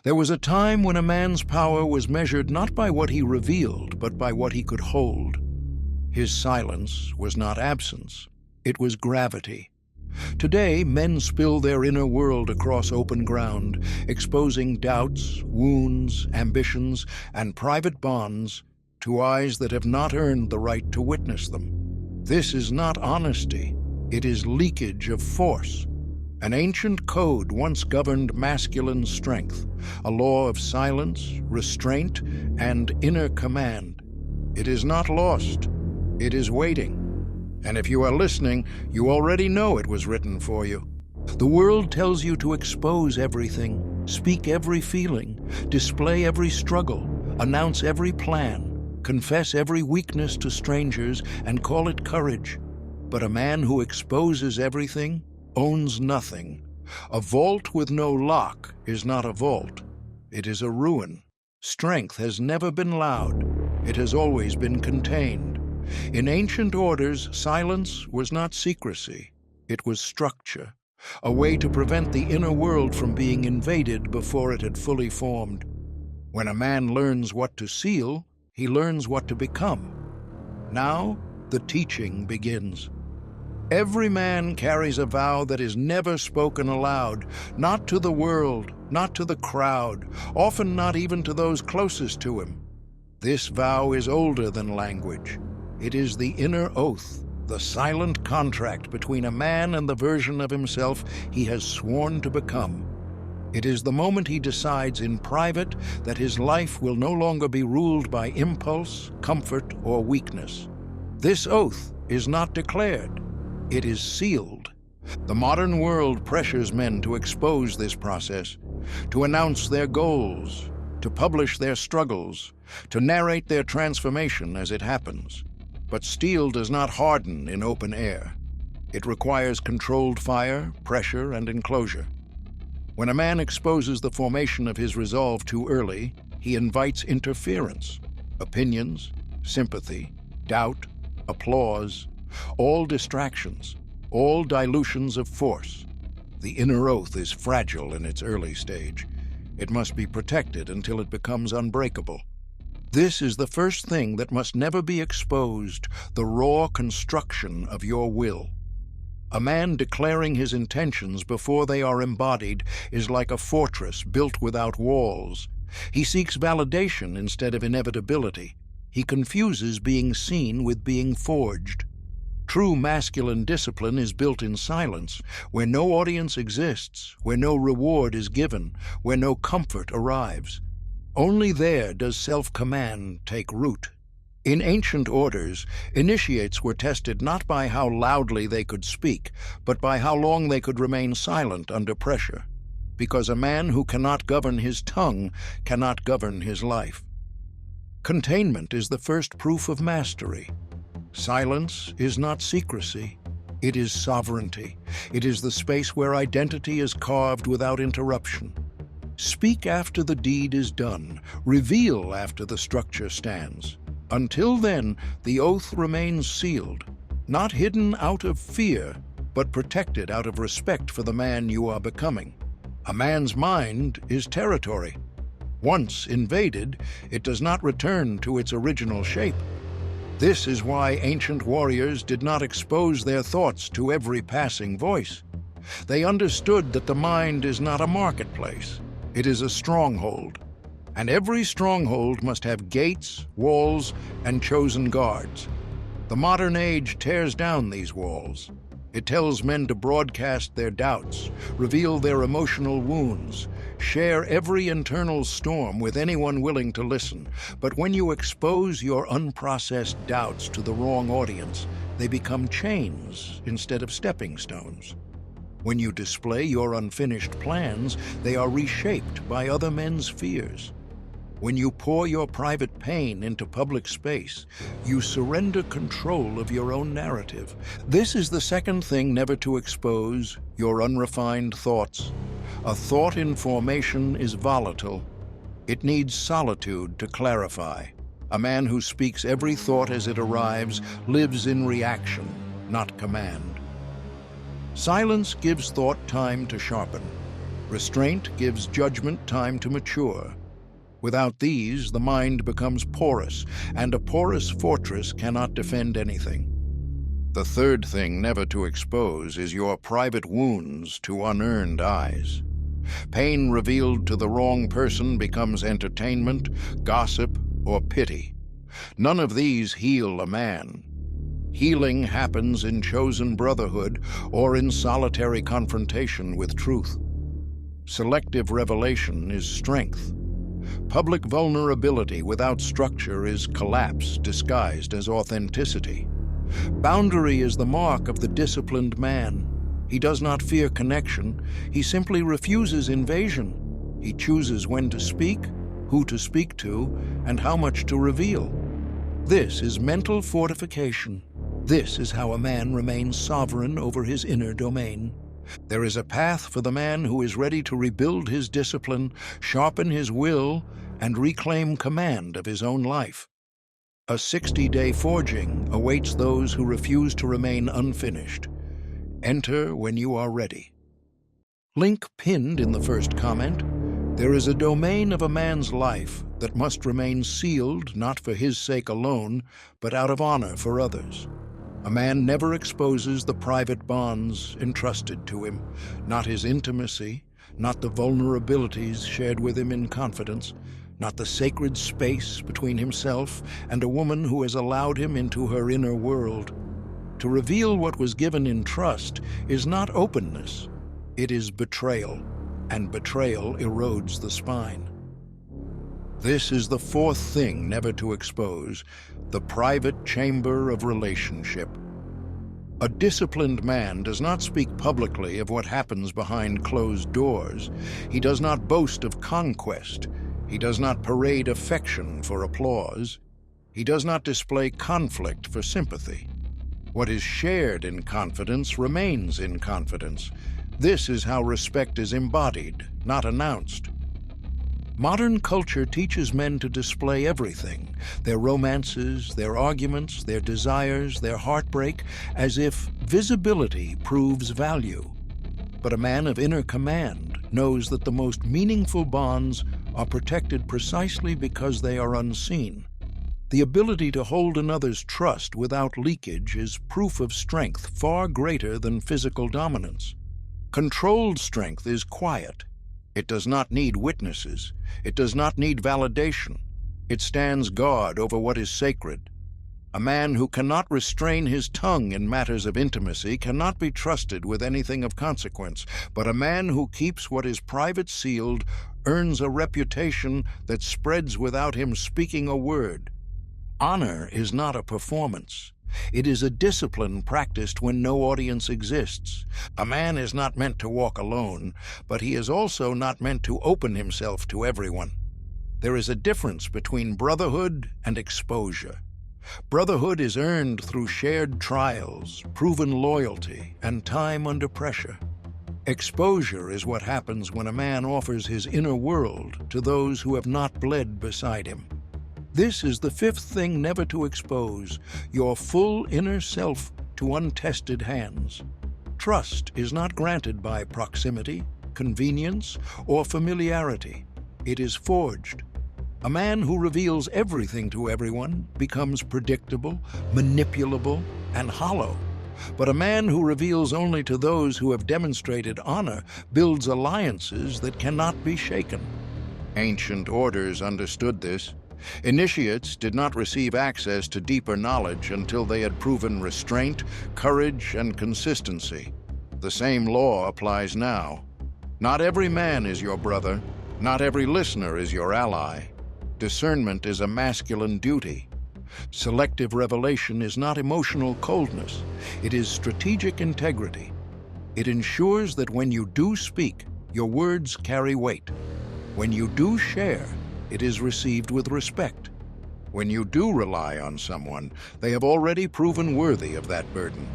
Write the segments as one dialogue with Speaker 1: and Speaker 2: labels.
Speaker 1: There was a time when a man's power was measured not by what he revealed, but by what he could hold. His silence was not absence, it was gravity. Today, men spill their inner world across open ground, exposing doubts, wounds, ambitions, and private bonds to eyes that have not earned the right to witness them. This is not honesty, it is leakage of force. An ancient code once governed masculine strength, a law of silence, restraint, and inner command. It is not lost, it is waiting. And if you are listening, you already know it was written for you. The world tells you to expose everything, speak every feeling, display every struggle, announce every plan, confess every weakness to strangers, and call it courage. But a man who exposes everything owns nothing. A vault with no lock is not a vault. It is a ruin. Strength has never been loud. It has always been contained. In ancient orders, silence was not secrecy. It was structure, a way to prevent the inner world from being invaded before it had fully formed. When a man learns what to seal, he learns what to become. Now, the teaching begins. Every man carries a vow that is never spoken aloud, not to the world, not to the crowd, often not even to those closest to him. This vow is older than language. It is the inner oath, the silent contract between a man and the version of himself he has sworn to become. It is the moment he decides in private that his life will no longer be ruled by impulse, comfort, or weakness. This oath is not declared. It is sealed. The modern world pressures men to expose this process, to announce their goals, to publish their struggles, to narrate their transformation as it happens. But steel does not harden in open air. It requires controlled fire, pressure, and enclosure. When a man exposes the formation of his resolve too early, he invites interference, opinions, sympathy, doubt, applause, all distractions, all dilutions of force. The inner oath is fragile in its early stage. It must be protected until it becomes unbreakable. This is the first thing that must never be exposed, the raw construction of your will. A man declaring his intentions before they are embodied is like a fortress built without walls. He seeks validation instead of inevitability. He confuses being seen with being forged. True masculine discipline is built in silence, where no audience exists, where no reward is given, where no comfort arrives. Only there does self-command take root. In ancient orders, initiates were tested not by how loudly they could speak, but by how long they could remain silent under pressure. Because a man who cannot govern his tongue cannot govern his life. Containment is the first proof of mastery. Silence is not secrecy. It is sovereignty. It is the space where identity is carved without interruption. Speak after the deed is done. Reveal after the structure stands. Until then, the oath remains sealed, not hidden out of fear, but protected out of respect for the man you are becoming. A man's mind is territory. Once invaded, it does not return to its original shape. This is why ancient warriors did not expose their thoughts to every passing voice. They understood that the mind is not a marketplace. It is a stronghold, and every stronghold must have gates, walls, and chosen guards. The modern age tears down these walls. It tells men to broadcast their doubts, reveal their emotional wounds, share every internal storm with anyone willing to listen. But when you expose your unprocessed doubts to the wrong audience, they become chains instead of stepping stones. When you display your unfinished plans, they are reshaped by other men's fears. When you pour your private pain into public space, you surrender control of your own narrative. This is the second thing never to expose: your unrefined thoughts. A thought in formation is volatile. It needs solitude to clarify. A man who speaks every thought as it arrives lives in reaction, not command. Silence gives thought time to sharpen. Restraint gives judgment time to mature. Without these, the mind becomes porous, and a porous fortress cannot defend anything. The third thing never to expose is your private wounds to unearned eyes. Pain revealed to the wrong person becomes entertainment, gossip, or pity. None of these heal a man. Healing happens in chosen brotherhood or in solitary confrontation with truth. Selective revelation is strength. Public vulnerability without structure is collapse disguised as authenticity. Boundary is the mark of the disciplined man. He does not fear connection. He simply refuses invasion. He chooses when to speak, who to speak to, and how much to reveal. This is mental fortification. This is how a man remains sovereign over his inner domain. There is a path for the man who is ready to rebuild his discipline, sharpen his will, and reclaim command of his own life. A 60-day forging awaits those who refuse to remain unfinished. Enter when you are ready. Link pinned in the first comment. There is a domain of a man's life that must remain sealed not for his sake alone, but out of honor for others. A man never exposes the private bonds entrusted to him, not his intimacy, not the vulnerabilities shared with him in confidence, not the sacred space between himself and a woman who has allowed him into her inner world. To reveal what was given in trust is not openness, it is betrayal, and betrayal erodes the spine. This is the fourth thing never to expose, the private chamber of relationship. A disciplined man does not speak publicly of what happens behind closed doors. He does not boast of conquest. He does not parade affection for applause. He does not display conflict for sympathy. What is shared in confidence remains in confidence. This is how respect is embodied, not announced. Modern culture teaches men to display everything, their romances, their arguments, their desires, their heartbreak, as if visibility proves value. But a man of inner command knows that the most meaningful bonds are protected precisely because they are unseen. The ability to hold another's trust without leakage is proof of strength far greater than physical dominance. Controlled strength is quiet. It does not need witnesses. It does not need validation. It stands guard over what is sacred. A man who cannot restrain his tongue in matters of intimacy cannot be trusted with anything of consequence, but a man who keeps what is private sealed earns a reputation that spreads without him speaking a word. Honor is not a performance. It is a discipline practiced when no audience exists. A man is not meant to walk alone, but he is also not meant to open himself to everyone. There is a difference between brotherhood and exposure. Brotherhood is earned through shared trials, proven loyalty, and time under pressure. Exposure is what happens when a man offers his inner world to those who have not bled beside him. This is the fifth thing never to expose, your full inner self to untested hands. Trust is not granted by proximity, convenience, or familiarity. It is forged. A man who reveals everything to everyone becomes predictable, manipulable, and hollow. But a man who reveals only to those who have demonstrated honor builds alliances that cannot be shaken. Ancient orders understood this. Initiates did not receive access to deeper knowledge until they had proven restraint, courage, and consistency. The same law applies now. Not every man is your brother. Not every listener is your ally. Discernment is a masculine duty. Selective revelation is not emotional coldness. It is strategic integrity. It ensures that when you do speak, your words carry weight. When you do share, it is received with respect. When you do rely on someone, they have already proven worthy of that burden.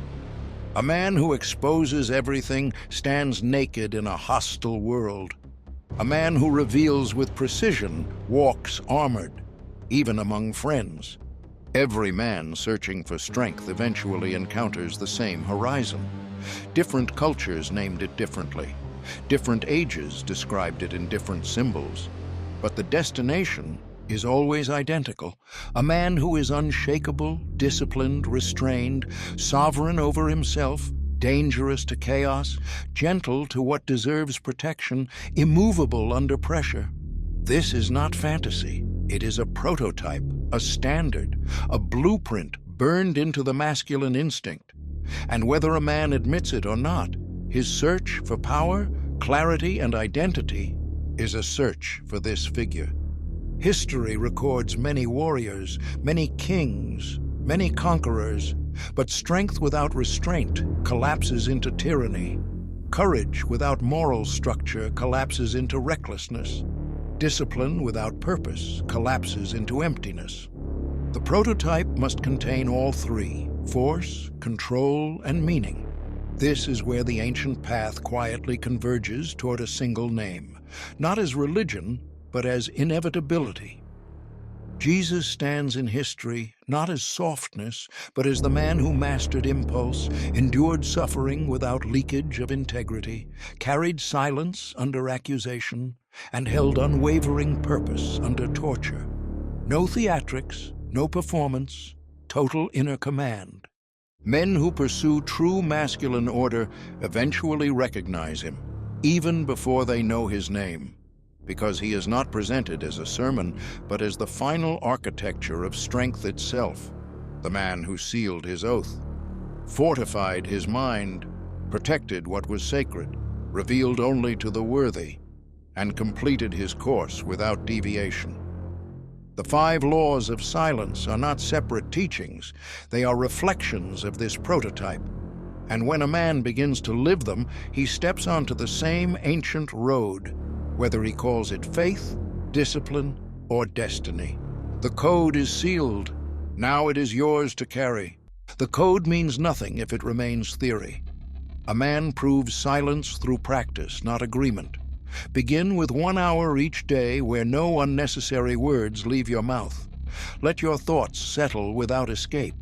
Speaker 1: A man who exposes everything stands naked in a hostile world. A man who reveals with precision walks armored, even among friends. Every man searching for strength eventually encounters the same horizon. Different cultures named it differently. Different ages described it in different symbols. But the destination is always identical. A man who is unshakable, disciplined, restrained, sovereign over himself, dangerous to chaos, gentle to what deserves protection, immovable under pressure. This is not fantasy. It is a prototype, a standard, a blueprint burned into the masculine instinct. And whether a man admits it or not, his search for power, clarity, and identity is a search for this figure. History records many warriors, many kings, many conquerors, but strength without restraint collapses into tyranny. Courage without moral structure collapses into recklessness. Discipline without purpose collapses into emptiness. The prototype must contain all three: force, control, and meaning. This is where the ancient path quietly converges toward a single name, not as religion, but as inevitability. Jesus stands in history not as softness, but as the man who mastered impulse, endured suffering without leakage of integrity, carried silence under accusation, and held unwavering purpose under torture. No theatrics, no performance, total inner command. Men who pursue true masculine order eventually recognize him, even before they know his name, because he is not presented as a sermon, but as the final architecture of strength itself, the man who sealed his oath, fortified his mind, protected what was sacred, revealed only to the worthy, and completed his course without deviation. The 5 laws of silence are not separate teachings, they are reflections of this prototype. And when a man begins to live them, he steps onto the same ancient road, whether he calls it faith, discipline, or destiny. The code is sealed. Now it is yours to carry. The code means nothing if it remains theory. A man proves silence through practice, not agreement. Begin with 1 hour each day where no unnecessary words leave your mouth. Let your thoughts settle without escape.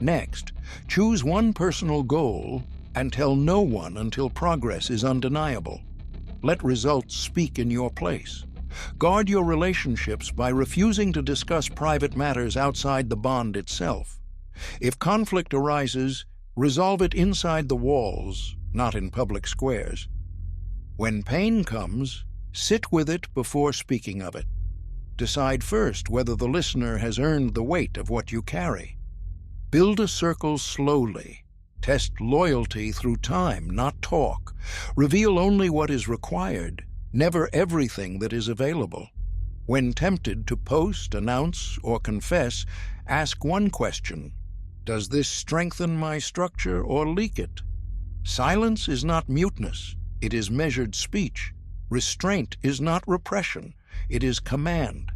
Speaker 1: Next, choose one personal goal and tell no one until progress is undeniable. Let results speak in your place. Guard your relationships by refusing to discuss private matters outside the bond itself. If conflict arises, resolve it inside the walls, not in public squares. When pain comes, sit with it before speaking of it. Decide first whether the listener has earned the weight of what you carry. Build a circle slowly. Test loyalty through time, not talk. Reveal only what is required, never everything that is available. When tempted to post, announce, or confess, ask one question: does this strengthen my structure or leak it? Silence is not muteness. It is measured speech. Restraint is not repression. It is command.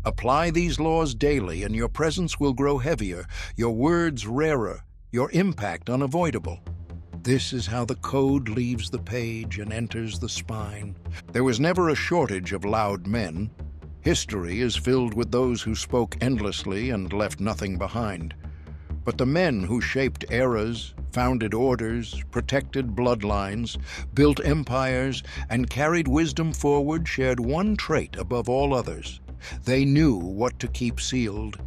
Speaker 1: Apply these laws daily, and your presence will grow heavier, your words rarer, your impact unavoidable. This is how the code leaves the page and enters the spine. There was never a shortage of loud men. History is filled with those who spoke endlessly and left nothing behind. But the men who shaped eras, founded orders, protected bloodlines, built empires, and carried wisdom forward shared one trait above all others. They knew what to keep sealed.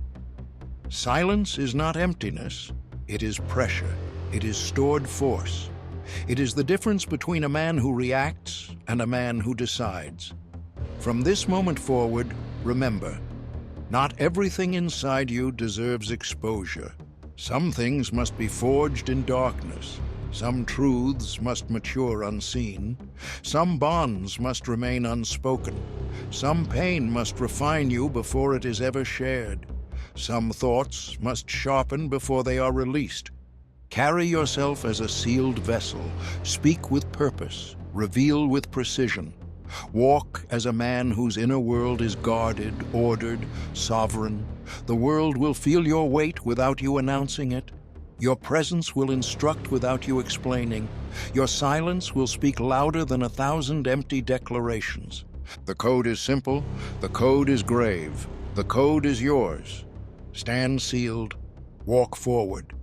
Speaker 1: Silence is not emptiness. It is pressure. It is stored force. It is the difference between a man who reacts and a man who decides. From this moment forward, remember, not everything inside you deserves exposure. Some things must be forged in darkness. Some truths must mature unseen. Some bonds must remain unspoken. Some pain must refine you before it is ever shared. Some thoughts must sharpen before they are released. Carry yourself as a sealed vessel. Speak with purpose. Reveal with precision. Walk as a man whose inner world is guarded, ordered, sovereign. The world will feel your weight without you announcing it. Your presence will instruct without you explaining. Your silence will speak louder than 1,000 empty declarations. The code is simple. The code is grave. The code is yours. Stand sealed. Walk forward.